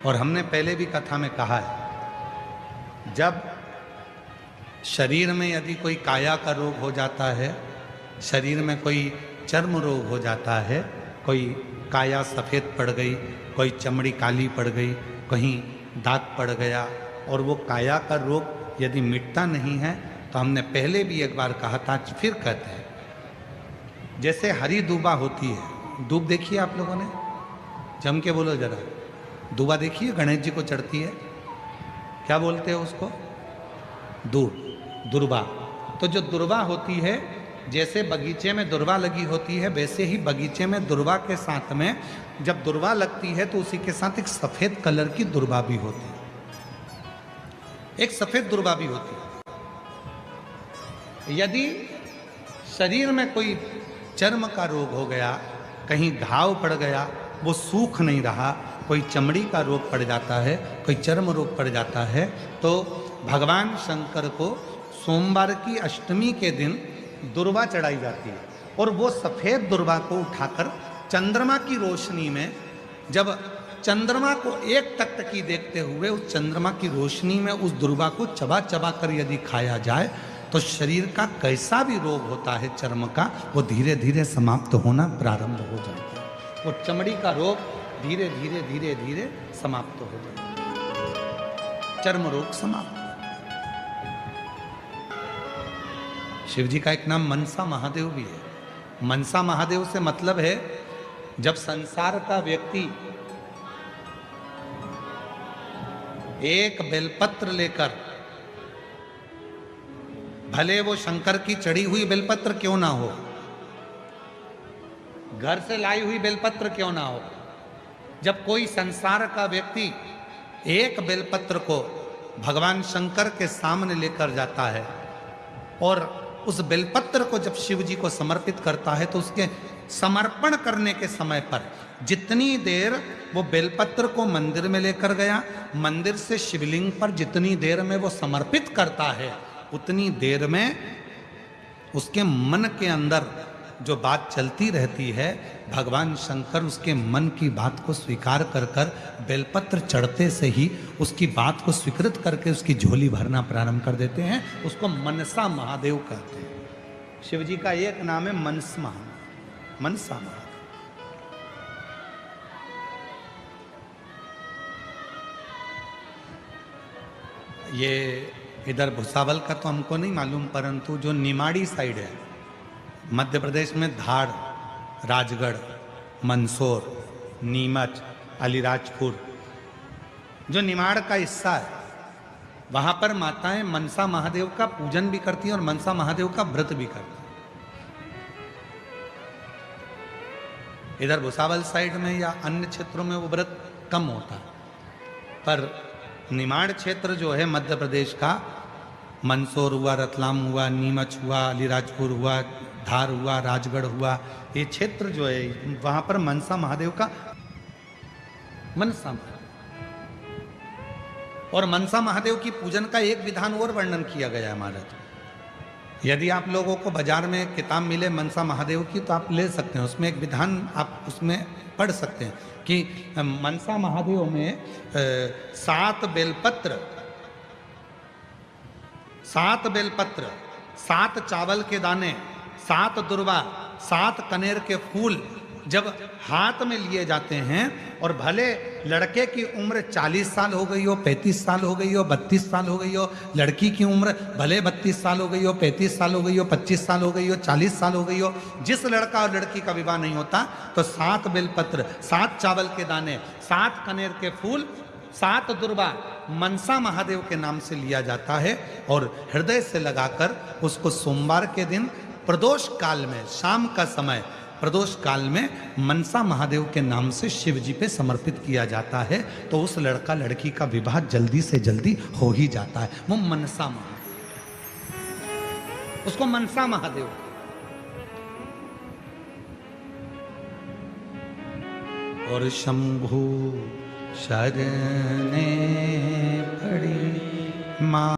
और हमने पहले भी कथा में कहा है, जब शरीर में यदि कोई काया का रोग हो जाता है, शरीर में कोई चर्म रोग हो जाता है, कोई काया सफ़ेद पड़ गई, कोई चमड़ी काली पड़ गई, कहीं दाग पड़ गया, और वो काया का रोग यदि मिटता नहीं है तो हमने पहले भी एक बार कहा था, फिर कहते हैं, जैसे हरी दूबा होती है। दूब देखिए आप लोगों ने, जम के बोलो जरा, दूबा देखिए, गणेश जी को चढ़ती है, क्या बोलते हैं उसको? दूब, दुर्बा। तो जो दुर्बा होती है, जैसे बगीचे में दुर्बा लगी होती है, वैसे ही बगीचे में दुर्बा के साथ में जब दुर्बा लगती है तो उसी के साथ एक सफ़ेद कलर की दुर्बा भी होती है, एक सफ़ेद दुर्बा भी होती है। यदि शरीर में कोई चर्म का रोग हो गया, कहीं घाव पड़ गया, वो सूख नहीं रहा, कोई चमड़ी का रोग पड़ जाता है, कोई चर्म रोग पड़ जाता है, तो भगवान शंकर को सोमवार की अष्टमी के दिन दुर्बा चढ़ाई जाती है, और वो सफ़ेद दुर्बा को उठाकर चंद्रमा की रोशनी में, जब चंद्रमा को एक टकटकी देखते हुए उस चंद्रमा की रोशनी में उस दुर्बा को चबा चबा कर यदि खाया जाए तो शरीर का कैसा भी रोग होता है चर्म का, वो धीरे धीरे समाप्त होना प्रारंभ हो जाता है। वो चमड़ी का रोग धीरे धीरे धीरे धीरे समाप्त हो जाता है, चर्म रोग समाप्त। शिव जी का एक नाम मनसा महादेव भी है। मनसा महादेव से मतलब है, जब संसार का व्यक्ति एक बेलपत्र लेकर, भले वो शंकर की चढ़ी हुई बेलपत्र क्यों ना हो, घर से लाई हुई बेलपत्र क्यों ना हो, जब कोई संसार का व्यक्ति एक बेलपत्र को भगवान शंकर के सामने लेकर जाता है और उस बेलपत्र को जब शिव जी को समर्पित करता है, तो उसके समर्पण करने के समय पर जितनी देर वो बेलपत्र को मंदिर में लेकर गया, मंदिर से शिवलिंग पर जितनी देर में वो समर्पित करता है, उतनी देर में उसके मन के अंदर जो बात चलती रहती है, भगवान शंकर उसके मन की बात को स्वीकार कर कर बेलपत्र चढ़ते से ही उसकी बात को स्वीकृत करके उसकी झोली भरना प्रारंभ कर देते हैं। उसको मनसा महादेव कहते हैं। शिव जी का एक नाम है मनसा महादेव। ये इधर भुसावल का तो हमको नहीं मालूम, परंतु जो निमाड़ी साइड है मध्य प्रदेश में, धार, राजगढ़, मंदसौर, नीमच, अलीराजपुर, जो निमाड़ का हिस्सा है, वहाँ पर माताएं मनसा महादेव का पूजन भी करती हैं और मनसा महादेव का व्रत भी करती हैं। इधर भुसावल साइड में या अन्य क्षेत्रों में वो व्रत कम होता है, पर निमाड़ क्षेत्र जो है मध्य प्रदेश का, मंदसौर हुआ, रतलाम हुआ, नीमच हुआ, अलीराजपुर हुआ, धार हुआ, राजगढ़ हुआ, ये क्षेत्र जो है वहाँ पर मनसा महादेव का मनसा, और मनसा महादेव की पूजन का एक विधान और वर्णन किया गया है हमारे। यदि आप लोगों को बाजार में किताब मिले मनसा महादेव की तो आप ले सकते हैं, उसमें एक विधान आप उसमें पढ़ सकते हैं कि मनसा महादेव में 7 बेलपत्र, 7 चावल के दाने, 7 दुर्वा, 7 कनेर के फूल जब हाथ में लिए जाते हैं, और भले लड़के की उम्र 40 साल हो गई हो, 35 साल हो गई हो, 32 साल हो गई हो, लड़की की उम्र भले 32 साल हो गई हो, 35 साल हो गई हो, 25 साल हो गई हो, 40 साल हो गई हो, जिस लड़का और लड़की का विवाह नहीं होता, तो 7 बेलपत्र, 7 चावल के दाने, 7 कनेर के फूल, 7 दुर्बा मनसा महादेव के नाम से लिया जाता है, और हृदय से लगाकर उसको सोमवार के दिन प्रदोष काल में, शाम का समय प्रदोष काल में मनसा महादेव के नाम से शिव जी पे समर्पित किया जाता है, तो उस लड़का लड़की का विवाह जल्दी से जल्दी हो ही जाता है। वो मनसा महादेव, उसको मनसा महादेव। और शंभु शरणे पड़ी माँ।